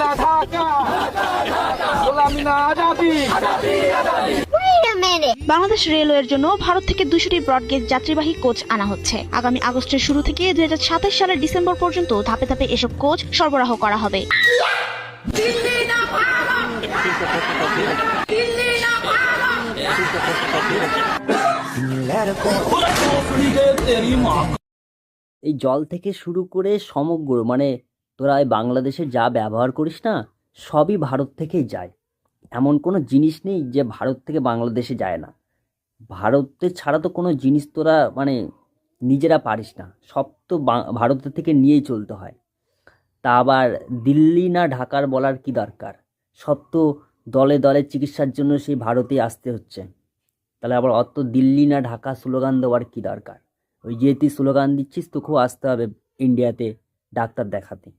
না ঢাকা, গোলামি না আজাদি। বাংলাদেশ রেলওয়ের জন্য ভারত থেকে 200টি ব্রডগেজ যাত্রীবাহী কোচ আনা হচ্ছে। আগামী আগস্টের শুরু থেকে 2027 সালের ডিসেম্বর পর্যন্ত ধাপে ধাপে এসব কোচ সরবরাহ করা হবে। এই জল থেকে শুরু করে সমগ্র মানে তোরা এই বাংলাদেশে যা ব্যবহার করিস না, সবই ভারত থেকেই যায়। এমন কোনো জিনিস নেই যে ভারত থেকে বাংলাদেশে যায় না। ভারতে ছাড়া তো কোনো জিনিস তোরা মানে নিজেরা পারিস না, সব তো ভারতের থেকে নিয়েই চলতে হয়। তা আবার দিল্লি না ঢাকার বলার কি দরকার? সব তো দলে দলে চিকিৎসার জন্য সেই ভারতেই আসতে হচ্ছে। তাহলে আবার অত দিল্লি না ঢাকা স্লোগান দেওয়ার কি দরকার? ওই যে তুই স্লোগান দিচ্ছিস, তোকেও আসতে হবে ইন্ডিয়াতে ডাক্তার দেখাতে।